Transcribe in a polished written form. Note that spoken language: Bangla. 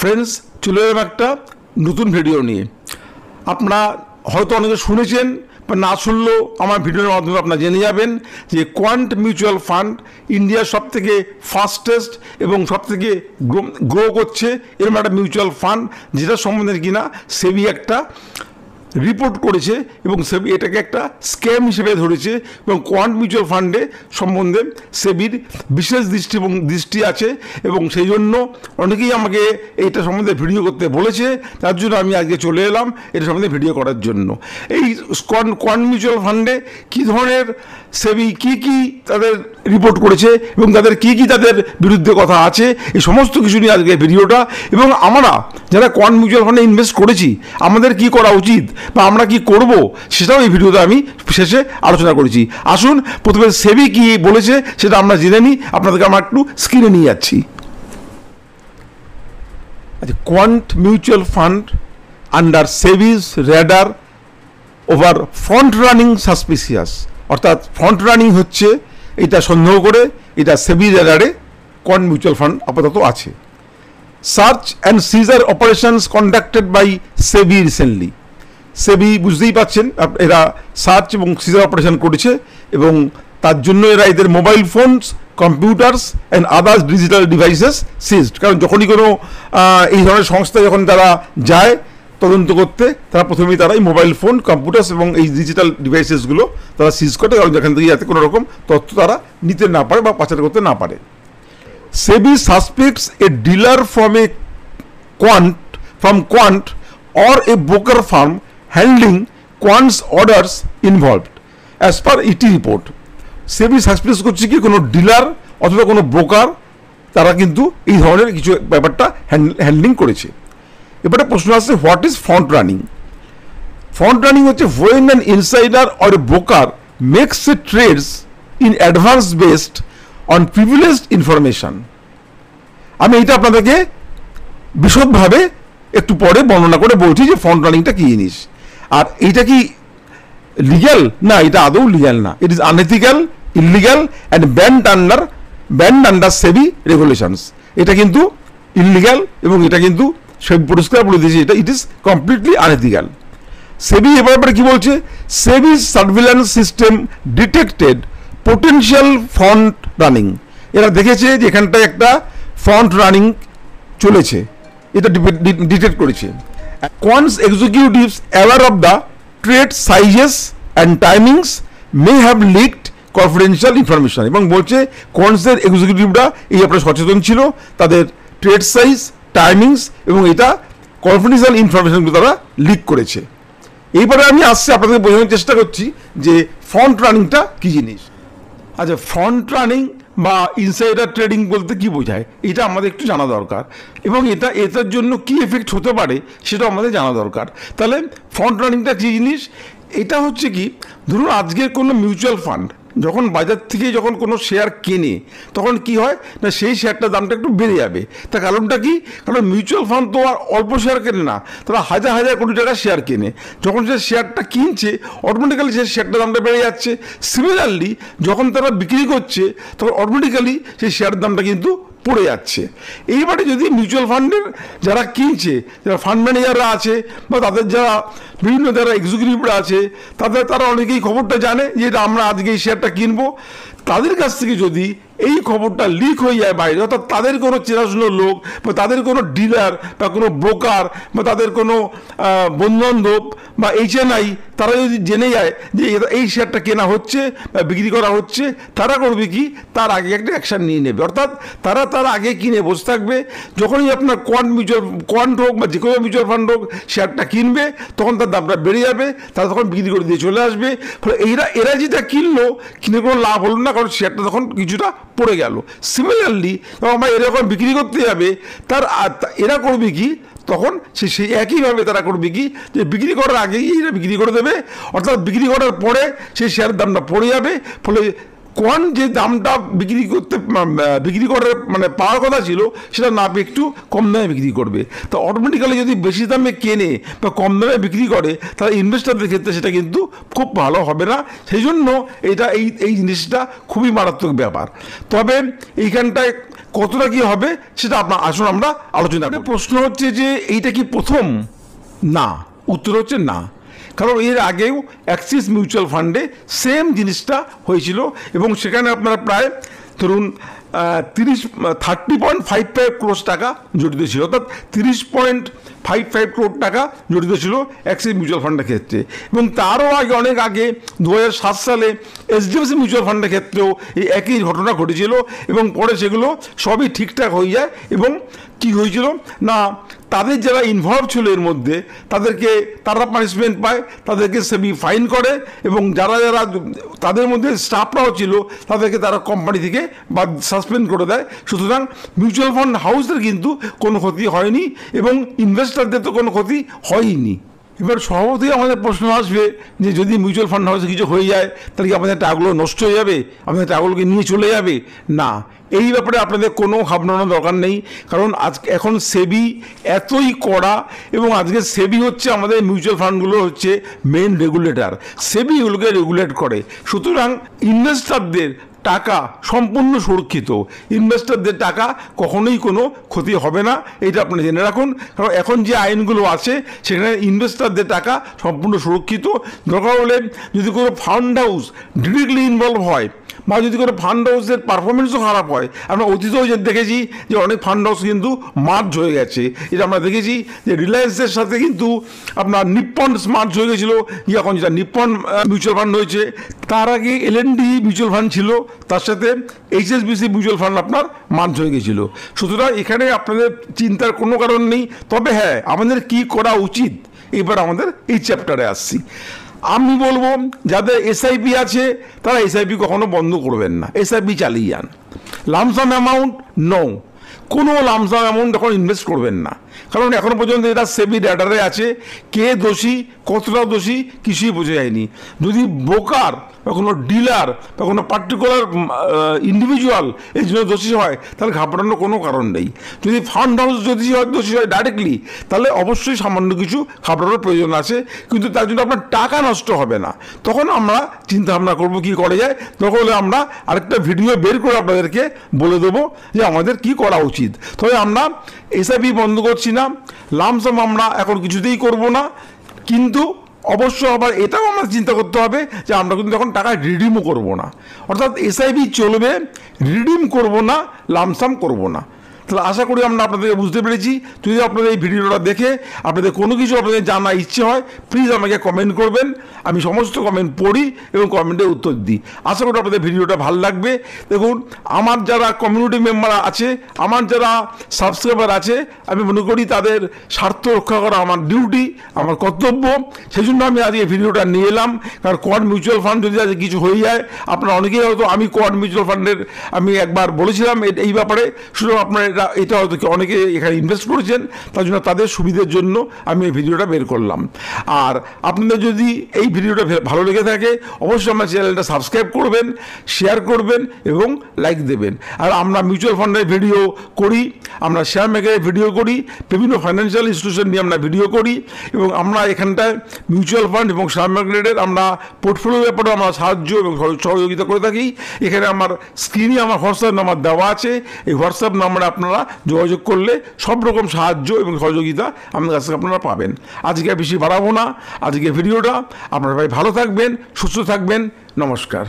ফ্রেন্ডস, চলে এলাম একটা নতুন ভিডিও নিয়ে। আপনারা হয়তো অনেকে শুনেছেন বা না শুনলেও আমার ভিডিওর মাধ্যমে আপনারা জেনে যাবেন যে কোয়ান্ট মিউচুয়াল ফান্ড ইন্ডিয়ার সবথেকে ফাস্টেস্ট এবং সবথেকে গ্রো করছে এরকম একটা মিউচুয়াল ফান্ড, যেটা সম্বন্ধে কিনা সেবি একটা রিপোর্ট করেছে এবং সেবি এটাকে একটা স্ক্যাম হিসেবে ধরেছে। এবং কোয়ান্ট মিউচুয়াল ফান্ডে সম্বন্ধে সেবির বিশেষ দৃষ্টি আছে এবং সেই জন্য অনেকেই আমাকে এইটা সম্বন্ধে ভিডিও করতে বলেছে। তার জন্য আমি আজকে চলে এলাম এটা সম্বন্ধে ভিডিও করার জন্য। এই কোয়ান্ট মিউচুয়াল ফান্ডে কী ধরনের সেবি কী তাদের রিপোর্ট করেছে এবং তাদের কী তাদের বিরুদ্ধে কথা আছে, এই সমস্ত কিছু নিয়ে আজকে ভিডিওটা। এবং আমরা যারা কোয়ান্ট মিউচুয়াল ফান্ডে ইনভেস্ট করেছি আমাদের কি করা উচিত বা আমরা কি করব সেটাও এই ভিডিওতে আমি শেষে আলোচনা করেছি। আসুন প্রথমে সেবি কি বলেছে সেটা আমরা জেনে নিই। আপনাদেরকে আমরা একটু স্ক্রিনে নিয়ে যাচ্ছি। আচ্ছা, Quant mutual fund under SEBI's radar over front running suspicious, অর্থাৎ ফ্রন্ট রানিং হচ্ছে এটা সন্দেহ করে এটা সেবি রেডারে কোয়ান্ট মিউচুয়াল ফান্ড আপাতত আছে। Search and seizure operations conducted by SEBI recently. SEBI বুঝতেই পাচ্ছেন এরা সার্চ এবং সিজার অপারেশন করেছে এবং তার জন্য এরা এদের mobile phones, computers and others digital devices ceased. কারণ যখনই কোনো এই ধরনের সংস্থা যখন তারা যায় তদন্ত করতে, তারা প্রথমেই তারা এই মোবাইল ফোন, কম্পিউটার্স এবং এই ডিজিটাল ডিভাইসেসগুলো তারা সিজ করে, কারণ যেখান থেকে যাতে কোনো রকম তথ্য তারা নিতে না পারে বা পাচার করতে না পারে। SEBI suspects a dealer from Quant or a broker firm handling Quant's orders involved as per ET report. SEBI suspect করছে কি কোনো ডিলার অথবা কোনো ব্রোকার তারা কিন্তু এই ধরনের কিছু ব্যাপারটা হ্যান্ডলিং করেছে। এবারে প্রশ্ন আসছে, what is front running? Front running হচ্ছে when an insider or a broker makes a trades in advance based on privileged information. আমি এটা আপনাদেরকে বিশদভাবে একটু পরে বর্ণনা করে বলছি যে ফ্রন্ট রানিংটা কী জিনিস। আর এইটা কি লিগ্যাল? না, এটা আদৌ লিগ্যাল না। It is unethical, illegal and band under SEBI regulations. এটা কিন্তু ইললিগ্যাল এবং এটা কিন্তু সেবি পরিষ্কার বলে দিয়েছে এটা it is completely unethical. SEBI এবার কি বলছে? SEBI surveillance system detected potential front running. এরা দেখেছে যে এখানটায় একটা ফ্রন্ট রানিং চলেছে, এটা ডিটেক্ট করেছে। Quant's executives aware of the trade sizes and timings may have leaked confidential information. এবং বলছে কোয়ান্টসের এক্সিকিউটিভরা এই ব্যাপারে সচেতন ছিল, তাদের ট্রেড সাইজ, টাইমিংস এবং এটা কনফিডেন্সিয়াল ইনফরমেশনগুলো তারা লিক করেছে। এইবারে আমি আসছি আপনাদের বোঝানোর চেষ্টা করছি যে ফ্রন্ট রানিংটা কী জিনিস। আচ্ছা, ফ্রন্ট রানিং বা ইনসাইডার ট্রেডিং বলতে কি বোঝায় এটা আমাদের একটু জানা দরকার এবং এটার জন্য কি এফেক্ট হতে পারে সেটাও আমাদের জানা দরকার। তাহলে ফ্রন্ট রানিংটা কী জিনিস? এটা হচ্ছে কি, ধরুন আজকের কোনো মিউচুয়াল ফান্ড যখন বাজার থেকে যখন কোনো শেয়ার কেনে তখন কি হয় না, সেই শেয়ারটার দামটা একটু বেড়ে যাবে। তার কারণটা কি? কারণ মিউচুয়াল ফান্ড তো আর অল্প শেয়ার কেনে না, তারা হাজার হাজার কোটি টাকার শেয়ার কেনে। যখন সে শেয়ারটা কিনছে অটোমেটিক্যালি সেই শেয়ারটার দামটা বেড়ে যাচ্ছে। সিমিলারলি যখন তারা বিক্রি করছে তখন অটোমেটিক্যালি সেই শেয়ারের দামটা কিন্তু পড়ে যাচ্ছে। এইবারে যদি মিউচুয়াল ফান্ডের যারা কিনছে, যারা ফান্ড ম্যানেজাররা আছে বা তাদের যারা বিভিন্ন যারা এক্সিকিউটিভরা আছে তারা অনেকেই খবরটা জানে যে এটা আমরা আজকে এই শেয়ারটা কিনবো, তাদের কাছ থেকে যদি এই খবরটা লিক হয়ে যায় বাইরে, অর্থাৎ তাদের কোনো চেনাশোনা লোক বা তাদের কোনো ডিলার বা কোনো ব্রোকার বা তাদের কোনো বন্ধুবান্ধব বা HNI তারা যদি জেনে যায় যে এই শেয়ারটা কেনা হচ্ছে বা বিক্রি করা হচ্ছে, তারা করবে কি, তার আগে একটা অ্যাকশান নিয়ে নেবে। অর্থাৎ তার আগে কিনে বসে থাকবে। যখনই আপনার কোয়ান্ট হোক বা যে কোনো মিউচুয়াল ফান্ড হোক শেয়ারটা কিনবে তখন তার দামটা বেড়ে যাবে, তারা তখন বিক্রি করে দিয়ে চলে আসবে। ফলে এরা যেটা কিনে কোনো লাভ হলো না, কারণ শেয়ারটা তখন কিছুটা পড়ে গেল। সিমিলারলি আমরা এরকম বিক্রি করতে যাবে এরা করবে কি, তখন সেই একইভাবে তারা করবে কি যে বিক্রি করার আগেই এরা বিক্রি করে দেবে, অর্থাৎ বিক্রি করার পরে সেই শেয়ারের দামটা পড়ে যাবে। ফলে কোয়ান্ট যে দামটা বিক্রি করার পাওয়ার কথা ছিল সেটা না পেয়ে একটু কম দামে বিক্রি করবে। তো অটোমেটিক্যালি যদি বেশি দামে কেনে বা কম দামে বিক্রি করে তাহলে ইনভেস্টরদের ক্ষেত্রে সেটা কিন্তু খুব ভালো হবে না। সেই জন্য এই জিনিসটা খুবই মারাত্মক ব্যাপার। তবে এইখানটায় কতটা কি হবে সেটা আপনার আসুন আমরা আলোচনা করি। প্রশ্ন হচ্ছে যে এইটা কি প্রথম? না, উত্তর হচ্ছে না। কারণ এর আগেও অ্যাক্সিস মিউচুয়াল ফান্ডে সেম জিনিসটা হয়েছিল এবং সেখানে আপনারা প্রায় ধরুন 30.55 ক্রোশ টাকা জড়িত ছিল, অর্থাৎ 30.55 ক্রোড় টাকা জড়িত ছিল অ্যাক্সিস মিউচুয়াল ফান্ডের ক্ষেত্রে। এবং তারও আগে অনেক আগে 2007 সালে এইচডিএফসি মিউচুয়াল ফান্ডের ক্ষেত্রেও এই একই ঘটনা ঘটেছিল এবং পরে সেগুলো সবই ঠিকঠাক হয়ে যায়। এবং কী হয়েছিল না, তাদের যারা ইনভলভ ছিল এর মধ্যে তারা পানিশমেন্ট পায়, তাদেরকে সেবি ফাইন করে এবং যারা তাদের মধ্যে স্টাফরাও ছিল তাদেরকে তারা কোম্পানি থেকে বা সাসপেন্ড করে দেয়। সুতরাং মিউচুয়াল ফান্ড হাউসের কিন্তু কোনো ক্ষতি হয়নি এবং ইনভেস্টরদের তো কোনো ক্ষতি হয়নি। এবার স্বভাবতই আমাদের প্রশ্ন আসবে যে যদি মিউচুয়াল ফান্ড হাউসে কিছু হয়ে যায় তাহলে কি আমাদের টাকাগুলো নষ্ট হয়ে যাবে, আমাদের টাকাগুলোকে নিয়ে চলে যাবে? না, এই ব্যাপারে আপনাদের কোনো ভাবনার দরকার নেই। কারণ এখন সেবি এতই কড়া এবং আজকে সেবি হচ্ছে আমাদের মিউচুয়াল ফান্ডগুলো হচ্ছে মেন রেগুলেটর, সেবি এগুলোকে রেগুলেট করে। সুতরাং ইনভেস্টরদের টাকা সম্পূর্ণ সুরক্ষিত, ইনভেস্টরদের টাকা কখনোই কোনো ক্ষতি হবে না, এটা আপনি জেনে রাখুন। কারণ এখন যে আইনগুলো আছে সেখানে ইনভেস্টরদের টাকা সম্পূর্ণ সুরক্ষিত। দরকার হলে যদি কোনো ফান্ড হাউস ডিরেক্টলি ইনভলভ হয় বা যদি কোনো ফান্ড হাউসের পারফরমেন্সও খারাপ হয়, আমরা অতীতেও দেখেছি যে অনেক ফান্ড হাউস কিন্তু মার্জ হয়ে গেছে। এটা আমরা দেখেছি যে রিলায়েন্সের সাথে কিন্তু আপনার নিপ্পন মার্জ হয়ে গেছিলো, এখন যেটা নিপ্পন মিউচুয়াল ফান্ড হয়েছে। তার আগে এলএনডি মিউচুয়াল ফান্ড ছিল, তার সাথে এইচএসবিসি মিউচুয়াল ফান্ড আপনার মার্জ হয়ে গেছিলো। সুতরাং এখানে আপনাদের চিন্তার কোনো কারণ নেই। তবে হ্যাঁ, আমাদের কি করা উচিত এবার আমাদের এই চ্যাপ্টারে আসছি। আমি বলবো যাদের এসআইপি আছে তারা এসআইপি কখনো বন্ধ করবেন না, এসআইপি চালিয়ে যান। লামসাম অ্যামাউন্ট কোনো লামসাম অ্যামাউন্ট এখন ইনভেস্ট করবেন না, কারণ এখনো পর্যন্ত এটা সেবি র্যাডারে আছে। কে দোষী, কতটা দোষী কিছুই বোঝা যায়নি। যদি ব্রোকার বা কোনো ডিলার বা কোনো পার্টিকুলার ইন্ডিভিজুয়াল এই জন্য দোষী হয় তাহলে ঘাবড়ানোর কোনো কারণ নেই। যদি ফান্ড হাউস যদি দোষী হয় ডাইরেক্টলি, তাহলে অবশ্যই সামান্য কিছু ঘাবড়ানোর প্রয়োজন আছে, কিন্তু তার জন্য আপনার টাকা নষ্ট হবে না। তখন আমরা চিন্তা ভাবনা করবো কী করা যায়। তখন আমরা আরেকটা ভিডিও বের করে আপনাদেরকে বলে দেবো যে আমাদের কি করা উচিত। তবে আমরা এসআইপি বন্ধ করছি না, লামসাম আমরা এখন কিছুতেই করব না, কিন্তু অবশ্য আবার এটাও আমরা চিন্তা করতে হবে যে আমরা কিন্তু এখন টাকা রিডিমও করব না। অর্থাৎ এসআইপি চলবে, রিডিম করব না, লামসাম করব না। তাহলে আশা করি আমরা আপনাদেরকে বুঝতে পেরেছি। যদি আপনাদের এই ভিডিওটা দেখে আপনাদের কোনো কিছু আপনাদের জানার ইচ্ছে হয়, প্লিজ আমাকে কমেন্ট করবেন। আমি সমস্ত কমেন্ট পড়ি এবং কমেন্টে উত্তর দিই। আশা করি আপনাদের ভিডিওটা ভালো লাগবে। দেখুন, আমার যারা কমিউনিটি মেম্বার আছে, আমার যারা সাবস্ক্রাইবার আছে, আমি মনে করি তাদের স্বার্থ রক্ষা করা আমার ডিউটি, আমার কর্তব্য। সেই জন্য আমি আজকে ভিডিওটা নিয়ে এলাম। কারণ কোয়াড মিউচুয়াল ফান্ড যদি আজকে কিছু হয়ে যায়, আপনারা অনেকেই হয়তো, আমি কোয়াড মিউচুয়াল ফান্ডের আমি একবার বলেছিলাম এই ব্যাপারে, শুধু আপনার এটা হয়তো অনেকে এখানে ইনভেস্ট করেছেন, তার জন্য তাদের সুবিধার জন্য আমি এই ভিডিওটা বের করলাম। আর আপনাদের যদি এই ভিডিওটা ভালো লেগে থাকে অবশ্যই আমার চ্যানেলটা সাবস্ক্রাইব করবেন, শেয়ার করবেন এবং লাইক দেবেন। আর আমরা মিউচুয়াল ফান্ডের ভিডিও করি, আমরা শেয়ার মার্কেটের ভিডিও করি, বিভিন্ন ফাইন্যান্সিয়াল ইনস্টিটিউশন নিয়ে আমরা ভিডিও করি এবং আমরা এখানটায় মিউচুয়াল ফান্ড এবং শেয়ার মার্কেটের আমরা পোর্টফোলিও ব্যাপারে আমরা সাহায্য এবং সহযোগিতা করে থাকি। এখানে আমার স্ক্রিনে আমার হোয়াটসঅ্যাপ নাম্বার দেওয়া আছে, এই হোয়াটসঅ্যাপ নাম্বারে আপনারা যোগাযোগ করলে সব রকম সাহায্য এবং সহযোগিতা আমার কাছে আপনারা পাবেন। আজকে বেশি বাড়াবো না আজকে ভিডিওটা। আপনারা ভাই ভালো থাকবেন, সুস্থ থাকবেন। নমস্কার।